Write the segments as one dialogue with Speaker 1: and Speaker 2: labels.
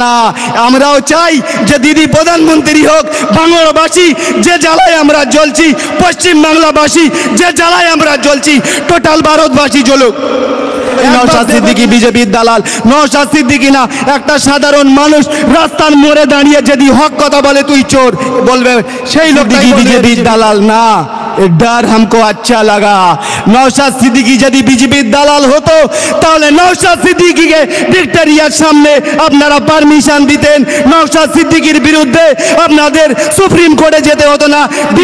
Speaker 1: না, আমরাও চাই যে দিদি প্রধানমন্ত্রী হোক। বাংলাবাসী যে জ্বালায় আমরা জ্বলছি, পশ্চিম বাংলাবাসী যে জ্বালায় আমরা জ্বলছি, টোটাল ভারতবাসী জ্বলুক। নওশাদ সিদ্দিকী বিজেপির দালাল, নওশাদ সিদ্দিকী না, একটা সাধারণ মানুষ রাস্তার মোড়ে দাঁড়িয়ে যদি হক কথা বলে তুই চোর বলবে, সেই লোকটাই বিজেপির দালাল না। डर हमको अच्छा लगा। नौशाद सिद्दीकी यदि बीजेपी दालाल होतो ताहले नौशाद सिद्दीकी के विक्टोरियार सामने আপনারা পারমিশন দিতেন, নওশাদ সিদ্দিকীর বিরুদ্ধে আপনাদের সুপ্রিম কোর্টে যেতে হতো না,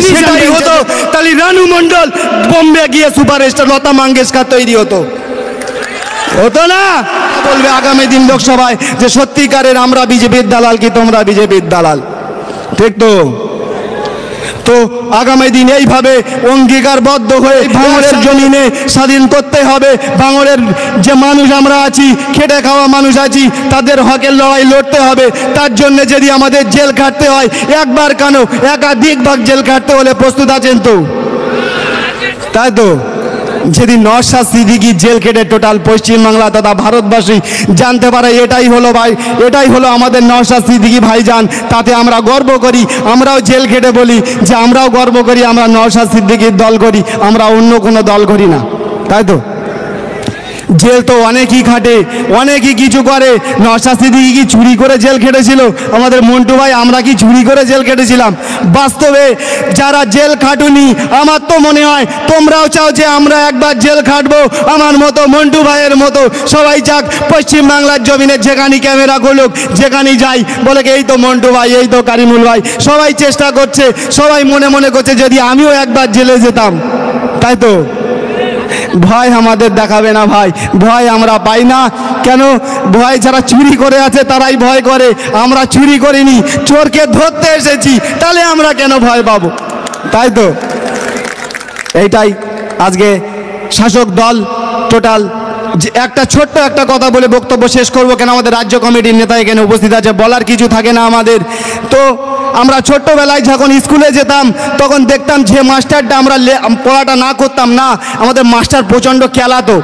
Speaker 1: সেটাই হতো। তাহলে রানু মণ্ডল বোম্বে গিয়ে সুপারস্টার লতা মঙ্গেশকর তৈরি হতো না। বলবে আগামী দিন লোকসভায় যে সত্যিকারের আমরা বিজেপির দালাল কি তোমরা বিজেপির দালাল, ঠিক তো? তো আগামী দিন এইভাবে অঙ্গীকারবদ্ধ হয়ে ভাঙড়ের জমিনে স্বাধীন করতে হবে। ভাঙড়ের যে মানুষ আমরা আছি, খেটে খাওয়া মানুষ আছি, তাদের হকের লড়াই লড়তে হবে। তার জন্য যদি আমাদের জেল কাটতে হয়, একবার কেন একাধিকবার জেল কাটতে হলে প্রস্তুত আছেন তো? তাই তো? যেদিন নওশাদ সিদ্দিকী জেল কেটে টোটাল পশ্চিমবাংলা তথা ভারতবাসী জানতে পারে এটাই হলো ভাই, এটাই হলো আমাদের নওশাদ সিদ্দিকী ভাইজান, তাতে আমরা গর্ব করি। আমরাও জেল কেটে বলি যে আমরাও গর্ব করি, আমরা নওশাদ সিদ্দিকীর দল করি, আমরা অন্য কোনো দল করি না। তাই তো? জেল তো অনেকই খাটে, অনেকই কিছু করে। নওশাদ সিদ্দিকী কি চুরি করে জেল খেটেছিল? আমাদের মন্টু ভাই, আমরা কি চুরি করে জেল খেটেছিলাম? বাস্তবে যারা জেল খাটুনি, আমার তো মনে হয় তোমরাও চাও যে আমরা একবার জেল খাটবো। আমার মতো, মন্টু ভাইয়ের মতো সবাই যাক পশ্চিমবাংলার জমিনে, যেখানে ক্যামেরা খুলুক, যেখানে যাই বলে এই তো মন্টু ভাই, এই তো কারিমুল ভাই, সবাই চেষ্টা করছে, সবাই মনে মনে করছে যদি আমিও একবার জেলে যেতাম। তাই তো? ভয় আমাদের দেখাবে না ভাই, ভয় আমরা পাই না। কেন? ভয় যারা চুরি করে আছে তারাই ভয় করে, আমরা চুরি করিনি, চোরকে ধরতে এসেছি, তাহলে আমরা কেন ভয় পাবো? তাই তো? এইটাই আজকে শাসক দল টোটাল একটা ছোট্ট একটা কথা বলে বক্তব্য শেষ করব, কেন আমাদের রাজ্য কমিটির নেতা এখানে উপস্থিত আছে, বলার কিছু থাকে না আমাদের। তো আমরা ছোট্টবেলায় যখন স্কুলে যেতাম তখন দেখতাম যে মাস্টারটা আমরা পড়াটা না করতাম না, আমাদের মাস্টার প্রচণ্ড খেলাতো।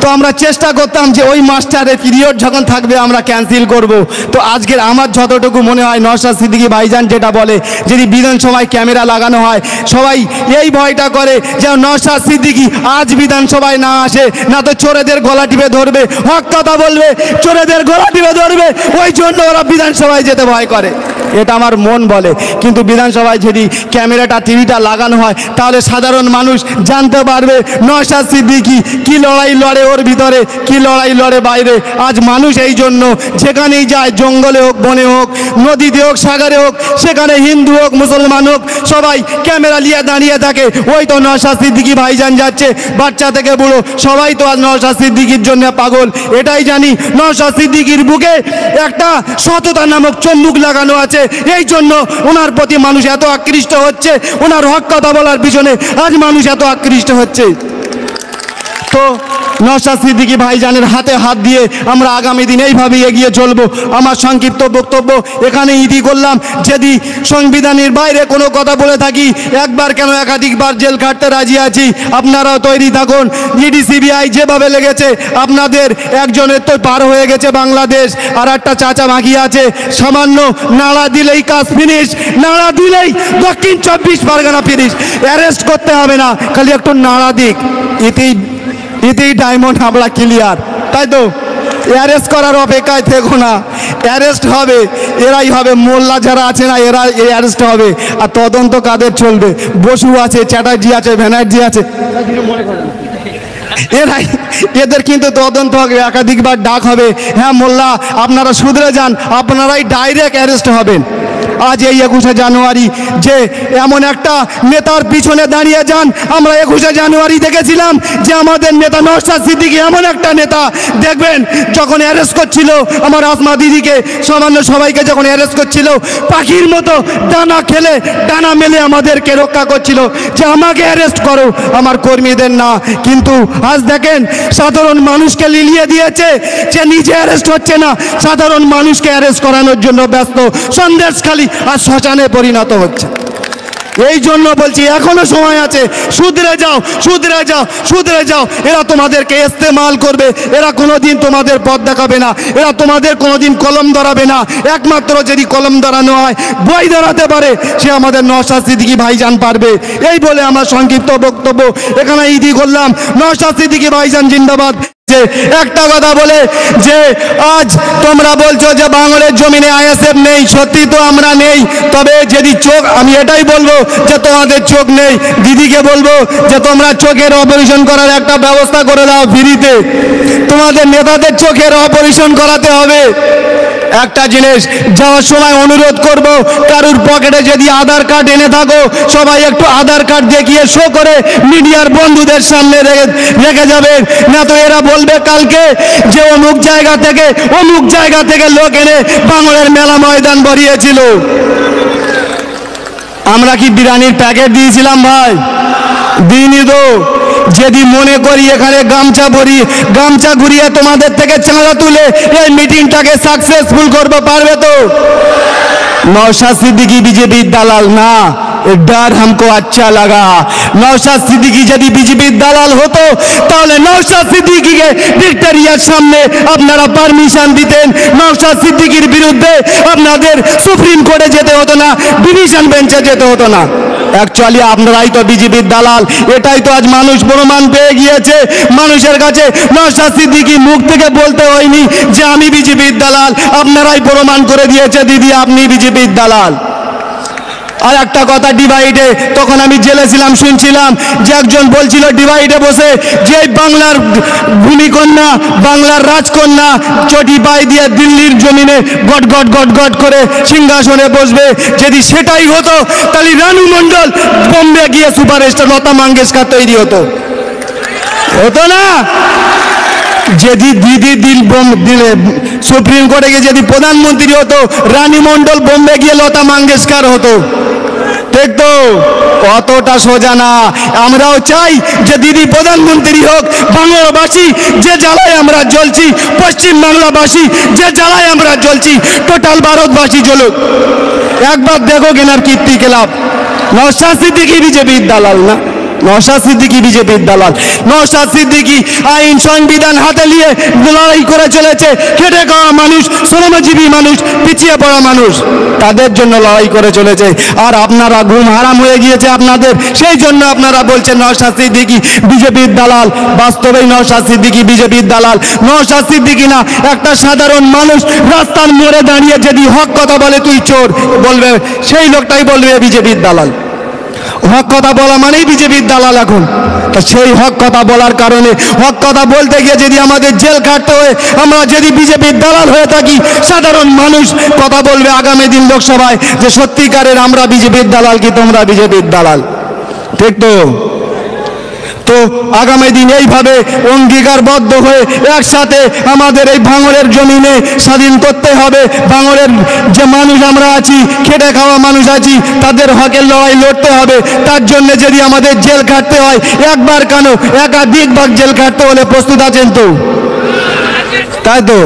Speaker 1: তো আমরা চেষ্টা করতাম যে ওই মাস্টারের পিরিয়ড যখন থাকবে আমরা ক্যান্সেল করব। তো আজকের আমার যতটুকু মনে হয় নওশাদ সিদ্দিকী ভাইজান যেটা বলে, যদি বিধানসভায় ক্যামেরা লাগানো হয়, সবাই এই ভয়টা করে যে নওশাদ সিদ্দিকী আজ বিধানসভায় না আসে, না তো চোরেদের গলা টিপে ধরবে, হক কথা বলবে, চোরেদের গলা টিপে ধরবে, ওই জন্য ওরা বিধানসভায় যেতে ভয় করে। এটা আমার মন বলে। কিন্তু বিধানসভায় যদি ক্যামেরাটা, টিভিটা লাগানো হয়, তাহলে সাধারণ মানুষ জানতে পারবে নওশাদ সিদ্দিকী কি লড়াই লড়ে ওর ভিতরে, কি লড়াই লড়ে বাইরে। আজ মানুষ এই জন্য যেখানেই যায়, জঙ্গলে হোক, বনে হোক, নদীতে হোক, সাগরে হোক, সেখানে হিন্দু হোক, মুসলমান হোক, সবাই ক্যামেরা নিয়ে দাঁড়িয়ে থাকে। ওই তো নওশাদ সিদ্দিকী ভাইজান যাচ্ছে, বাচ্চা থেকে বুড়ো সবাই তো আজ নওশাদ সিদ্দিকীর জন্য পাগল। এটাই জানি নওশাদ সিদ্দিকীর বুকে একটা সততা নামক চুম্বক লাগানো আছে, এই জন্য ওনার প্রতি মানুষ এত আকৃষ্ট হচ্ছে, ওনার হক কথা বলার পিছনে আজ মানুষ এত আকৃষ্ট হচ্ছে। তো নওশাদ সিদ্দিকী ভাইজানের হাতে হাত দিয়ে আমরা আগামী দিন এইভাবে এগিয়ে চলবো। আমার সংক্ষিপ্ত বক্তব্য এখানে ইতি করলাম। যদি সংবিধানের বাইরে কোনো কথা বলে থাকি, একবার কেন একাধিকবার জেল কাটতে রাজি আছি, আপনারাও তৈরি থাকুন। ইডি সিবিআই যেভাবে লেগেছে, আপনাদের একজনের তো পার হয়ে গেছে বাংলাদেশ, আর একটা চাচা বাকি আছে, সামান্য নাড়া দিলেই কাজ ফিনিশ, নাড়া দিলেই দক্ষিণ 24 পরগনা ফিনিশ। অ্যারেস্ট করতে হবে না, খালি একটু নাড়া দিক, ইতি ডায়মন্ড হাবড়া ক্লিয়ার। তাই তো? অ্যারেস্ট করার অপেক্ষায় থেকো না, অ্যারেস্ট হবে, এরাই হবে, মোল্লা যারা আছে না এরা অ্যারেস্ট হবে। আর তদন্ত কাদের চলবে? বসু আছে, চ্যাটার্জি আছে, ব্যানার্জি আছে, এরাই, এদের কিন্তু তদন্ত হবে, একাধিকবার ডাক হবে, হ্যাঁ মোল্লা আপনারা শুধরে যান, আপনারাই ডাইরেক্ট অ্যারেস্ট হবেন। আজ এই 21শে জানুয়ারি যে এমন একটা নেতার পিছনে দাঁড়িয়ে যান, আমরা 21শে জানুয়ারি দেখেছিলাম যে আমাদের নেতা নওশাদ সিদ্দিকী এমন একটা নেতা, দেখবেন যখন অ্যারেস্ট করছিল আমার আসমা দিদিকে, সামান্য সবাইকে যখন অ্যারেস্ট করছিল, পাখির মতো ডানা খেলে ডানা মেলে আমাদেরকে রক্ষা করছিল যে আমাকে অ্যারেস্ট করো, আমার কর্মীদের না। কিন্তু আজ দেখেন সাধারণ মানুষকে লিলিয়ে দিয়েছে, যে নিজে অ্যারেস্ট হচ্ছে না, সাধারণ মানুষকে অ্যারেস্ট করানোর জন্য ব্যস্ত। সন্দেশখালী আর শ্মশানে পরিণত হচ্ছে। এই জন্য বলছি এখনো সময় আছে, শুধরে যাও, শুধরে যাও, শুধরে যাও। এরা তোমাদেরকে ইস্তেমাল করবে, এরা কোনোদিন তোমাদের পথ দেখাবে না, এরা তোমাদের কোনোদিন কলম ধরাবে না। একমাত্র যদি কলম ধরানো হয়, বই ধরাতে পারে, সে আমাদের নওশাদ সিদ্দিকী ভাইজান পারবে। এই বলে আমার সংক্ষিপ্ত বক্তব্য এখানে ইতি করলাম। নওশাদ সিদ্দিকী ভাইজান জিন্দাবাদ। একটা কথা বলে যে আজ তোমরা বলছো যে বাংলার জমিনে আইএসএফ নেই, সত্যি তো আমরা নেই, তবে যদি চোখ, আমি এটাই বলবো যে তোমাদের চোখ নেই, দিদিকে বলবো যে তোমরা চোখের অপারেশন করার একটা ব্যবস্থা করে দাও ফ্রিতে, তোমাদের নেতাদের চোখের অপারেশন করাতে হবে। একটা জিনিস যাওয়ার সময় অনুরোধ করব, কারুর পকেটে যদি আধার কার্ড এনে থাকো, সবাই একটু আধার কার্ড দেখিয়ে শো করে মিডিয়ার বন্ধুদের সামনে রেখে যাবেন, না তো এরা বলবে কালকে যে অমুক জায়গা থেকে লোক এনে বাংলার মেলা ময়দান ভরিয়েছিল। আমরা কি বিরিয়ানির প্যাকেট দিয়েছিলাম ভাই? দিইনি তো। যদি মনে করি এখানে গামছা ঘুরিয়ে তোমাদের থেকে চাঁদা তুলে এই মিটিংটাকে সাকসেসফুল করবো, পারবে তো? নওশাদ সিদ্দিকী बीजेपी দালাল না, डर हमको अच्छा लगा। नौशाद सिद्दीकी यदि बीजेपी दालाल होतो তাহলে নওশাদ সিদ্দিকীকে ভিক্টোরিয়ার সামনে আপনারা পারমিশন দিতেন, নওশাদ সিদ্দিকীর বিরুদ্ধে আপনাদের সুপ্রিম কোর্টে যেতে হতো না, ডিভিশন বেঞ্চে যেতে হতো না। অ্যাকচুয়ালি আপনারাই তো বিজেপির দালাল, এটাই তো আজ মানুষ প্রমাণ পেয়ে গিয়েছে। মানুষের কাছে নওশাদ সিদ্দিকী মুখ থেকে বলতে হয়নি যে আমি বিজেপির দালাল, আপনারাই প্রমাণ করে দিয়েছে দিদি আপনি বিজেপির দালাল। আর একটা কথা, ডিভাইডে তখন আমি জেলে ছিলাম, শুনছিলাম যে একজন বলছিল ডিভাইডে বসে যে বাংলার ভূমিকন্যা, বাংলার রাজকন্যা চটি পায়ে দিয়ে দিল্লির জমিনে গট গট গট গট করে সিংহাসনে বসবে। যদি সেটাই হতো তাহলে রানু মণ্ডল বোম্বে গিয়ে সুপারস্টার লতা মঙ্গেশকর তৈরি হতো না? যদি দিদি দিলে সুপ্রিম কোর্টে গিয়ে যদি প্রধানমন্ত্রী হতো, রানী মণ্ডল বোম্বে গিয়ে লতা মঙ্গেশকর হতো। ঠিক তো? অতটা সোজা না। আমরাও চাই যে দিদি প্রধানমন্ত্রী হোক, বাংলাবাসী যে জ্বালায় আমরা জ্বলছি, পশ্চিম বাংলাবাসী যে জ্বালায় আমরা জ্বলছি, টোটাল ভারতবাসী জ্বলুক। একবার দেখো কেনার কীর্তি খেলাপ। নওশাদ সিদ্দিকী বিজেপির দালাল না, নওশাদ সিদ্দিকী বিজেপির দালাল। নওশাদ সিদ্দিকী আইন সংবিধান হাতে নিয়ে লড়াই করে চলেছে। খেটে খাওয়া মানুষ, শ্রমজীবী মানুষ, পিছিয়ে পড়া মানুষ, তাদের জন্য লড়াই করে চলেছে। আর আপনারা ঘুম হারাম হয়ে গিয়েছে আপনাদের, সেই জন্য আপনারা বলছেন নওশাদ সিদ্দিকী বিজেপির দালাল। বাস্তবেই নওশাদ সিদ্দিকী বিজেপির দালাল। নওশাদ সিদ্দিকী না, একটা সাধারণ মানুষ রাস্তার মোড়ে দাঁড়িয়ে যদি হক কথা বলে তুই চোর বলবে, সেই লোকটাই বলবে বিজেপির দালাল। হক কথা বলা মানেই বিজেপির দালাল এখন। তা সেই হক কথা বলার কারণে, হক কথা বলতে গিয়ে যদি আমাদের জেল কাটতে হয়, আমরা যদি বিজেপির দালাল হয়ে থাকি, সাধারণ মানুষ কথা বলবে আগামী দিন লোকসভায় যে সত্যিকারের আমরা বিজেপির দালাল কি তোমরা বিজেপির দালাল। ঠিক তো? তো আগামী দিন এইভাবে অঙ্গীকারবদ্ধ হয়ে একসাথে আমাদের এই ভাঙড়ের জমিনে স্বাধীন করতে হবে। ভাঙড়ের যে মানুষ আমরা আছি, খেটে খাওয়া মানুষ আছি, তাদের হকের লড়াই লড়তে হবে। তার জন্য যদি আমাদের জেল খাটতে হয়, একবার কেন একাধিকবার জেল খাটতে হলে প্রস্তুত আছেন তো? তাই তো?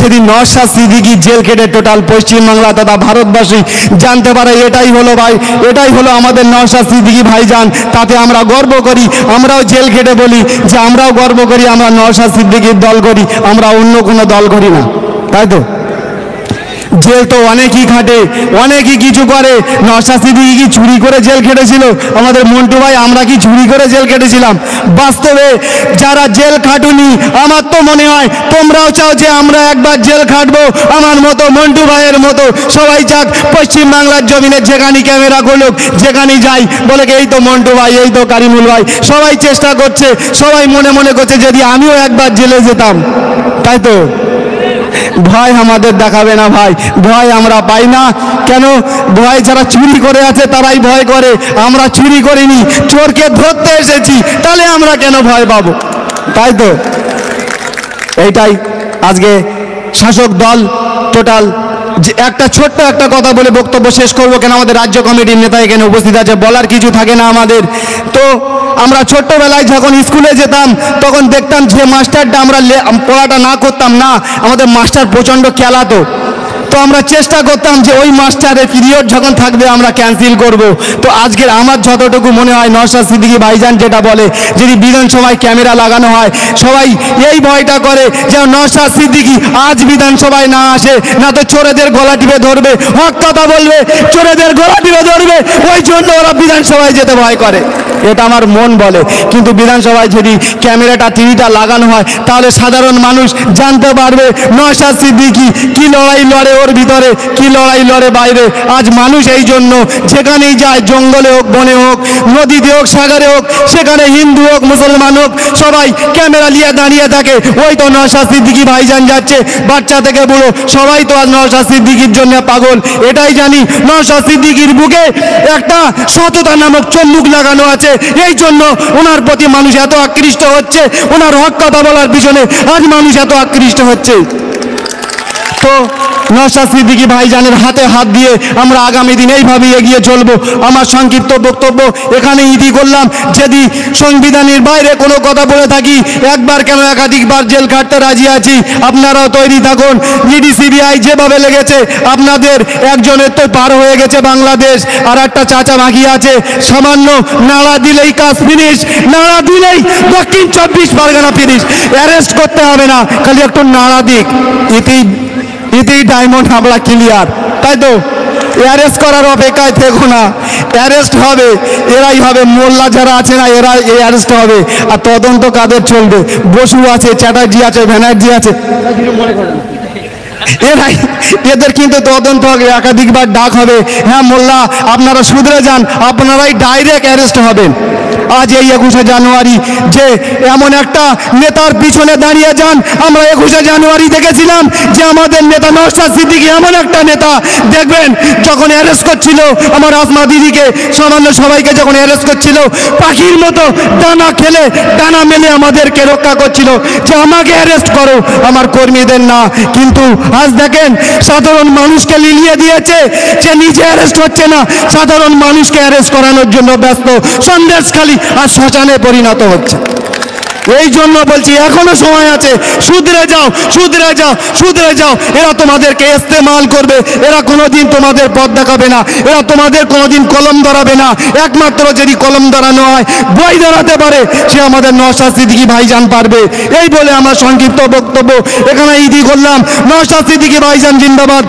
Speaker 1: যদি নওশাদ সিদ্দিকী জেল কেটে টোটাল পশ্চিমবাংলা তথা ভারতবাসী জানতে পারে এটাই হলো ভাই, এটাই হলো আমাদের নওশাদ সিদ্দিকী ভাইজান, তাতে আমরা গর্ব করি। আমরাও জেল কেটে বলি যে আমরাও গর্ব করি, আমরা নওশাদ সিদ্দিকীর দল করি, আমরা অন্য কোনো দল করি না। তাই তো? জেল তো অনেকই খাটে, অনেকই কিছু করে। নওশাদ সিদ্দিকী কি চুরি করে জেল কেটেছিল? আমাদের মন্টু ভাই, আমরা কি চুরি করে জেল কেটেছিলাম? বাস্তবে যারা জেল খাটুনি, আমার তো মনে হয় তোমরাও চাও যে আমরা একবার জেল খাটবো। আমার মতো, মন্টু ভাইয়ের মতো সবাই যাক পশ্চিমবাংলার জমিনে, যেখানে ক্যামেরা করুক, যেখানে যাই বলে এই তো মন্টু ভাই, এই তো কারিমুল ভাই, সবাই চেষ্টা করছে, সবাই মনে মনে করছে যদি আমিও একবার জেলে যেতাম। তাই তো? ভয় আমাদের দেখাবে না ভাই, ভয় আমরা পাই না। কেন? ভয় যারা চুরি করে আছে তারাই ভয় করে, আমরা চুরি করিনি, চোরকে ধরতে এসেছি, তাহলে আমরা কেন ভয় পাবো? তাই তো? এইটাই আজকে শাসক দল টোটাল। যে একটা ছোট্ট একটা কথা বলে বক্তব্য শেষ করবো, কেন আমাদের রাজ্য কমিটির নেতা এখানে উপস্থিত আছে, বলার কিছু থাকে না আমাদের। তো আমরা ছোট্টবেলায় যখন স্কুলে যেতাম তখন দেখতাম যে মাস্টারটা, আমরা পড়াটা না করতাম না, আমাদের মাস্টার প্রচণ্ড খেলাতো। তো আমরা চেষ্টা করতাম যে ওই মাস্টারের পিরিয়ড যখন থাকবে আমরা ক্যান্সেল করব। তো আজকের আমার যতটুকু মনে হয় নওশাদ সিদ্দিকী ভাইজান যেটা বলে, যদি বিধানসভায় ক্যামেরা লাগানো হয় সবাই এই ভয়টা করে যে নওশাদ সিদ্দিকী আজ বিধানসভায় না আসে, না তো চোরেদের গলা টিপে ধরবে, হক কথা বলবে, চোরেদের গলা টিপে ধরবে, ওই জন্য ওরা বিধানসভায় যেতে ভয় করে। এটা আমার মন বলে। কিন্তু বিধানসভায় যদি ক্যামেরাটা টিভিটা লাগানো হয় তাহলে সাধারণ মানুষ জানতে পারবে নওশাদ সিদ্দিকী কি লড়াই লড়ে ওর ভিতরে, কি লড়াই লড়ে বাইরে। আজ মানুষ এই জন্য যেখানেই যায়, জঙ্গলে হোক, বনে হোক, নদীতে হোক, সাগরে হোক, সেখানে হিন্দু হোক, মুসলমান হোক, সবাই ক্যামেরা নিয়ে দাঁড়িয়ে থাকে। ওই তো নওশাদ সিদ্দিকী ভাইজান যাচ্ছে, বাচ্চা থেকে বুড়ো সবাই তো আজ নওশাদ সিদ্দিকীর জন্য পাগল। এটাই জানি নওশাদ সিদ্দিকীর বুকে একটা সততা নামক চম্বুক লাগানো আছে, এই জন্য ওনার প্রতি মানুষ এত আকৃষ্ট হচ্ছে, ওনার হক কথা বলার পিছনে আজ মানুষ এত আকৃষ্ট হচ্ছে। তো নওশাদ সিদ্দিকী ভাইজানের হাতে হাত দিয়ে আমরা আগামী দিন এইভাবে এগিয়ে চলবো। আমার সংক্ষিপ্ত বক্তব্য এখানে ইতি করলাম। যদি সংবিধানের বাইরে কোনো কথা বলে থাকি, একবার কেন একাধিকবার জেল খাটতে রাজি আছি, আপনারাও তৈরি থাকুন। ইডি সিবিআই যেভাবে লেগেছে, আপনাদের একজনের তো পার হয়ে গেছে বাংলাদেশ, আর একটা চাচা বাকি আছে। সামান্য নাড়া দিলেই কাজ ফিনিশ, নাড়া দিলেই দক্ষিণ 24 পরগনা ফিনিশ। অ্যারেস্ট করতে হবে না, খালি একটু নাড়া দিক, ইতি ডায়মন্ড হামলা ক্লিয়ার। তাই তো অ্যারেস্ট করার অপেক্ষায় থেকো না, অ্যারেস্ট হবে, এরাই হবে। মোল্লা যারা আছে না, এরা অ্যারেস্ট হবে। আর তদন্ত কাদের চলবে? বসু আছে, চ্যাটার্জি আছে, ব্যানার্জি আছে, এরাই, এদের কিন্তু তদন্ত হবে, একাধিকবার ডাক হবে। হ্যাঁ মোল্লা আপনারা শুধরে যান, আপনারাই ডাইরেক্ট অ্যারেস্ট হবেন। আজ এই 21শে জানুয়ারি যে এমন একটা নেতার পিছনে দাঁড়িয়ে যান, আমরা 21শে জানুয়ারি দেখেছিলাম যে আমাদের নেতা নওশাদ সিদ্দিকী এমন একটা নেতা, দেখবেন যখন অ্যারেস্ট করছিল আমার আসমা দিদিকে, সামান্য সবাইকে যখন অ্যারেস্ট করছিল, পাখির মতো ডানা খেলে ডানা মেলে আমাদেরকে রক্ষা করছিল যে আমাকে অ্যারেস্ট করো, আমার কর্মীদের না। কিন্তু আজ দেখেন সাধারণ মানুষকে লিলিয়ে দিয়েছে, যে নিজে অ্যারেস্ট হচ্ছে না, সাধারণ মানুষকে অ্যারেস্ট করানোর জন্য ব্যস্ত। সন্দেশখালী আর শ্মশানে পরিণত হচ্ছে। এই জন্য বলছি এখনো সময় আছে, শুধরে যাও, শুধরে যাও, শুধরে যাও। এরা তোমাদেরকে ইস্তেমাল করবে, এরা কোনোদিন তোমাদের পথ দেখাবে না, এরা তোমাদের কোনোদিন কলম ধরাবে না। একমাত্র যদি কলম ধরানো হয়, বই ধরাতে পারে, সে আমাদের নওশাদ সিদ্দিকী ভাইজান পারবে। এই বলে আমার সংক্ষিপ্ত বক্তব্য এখানে ইতি করলাম। নওশাদ সিদ্দিকী ভাইজান জিন্দাবাদ।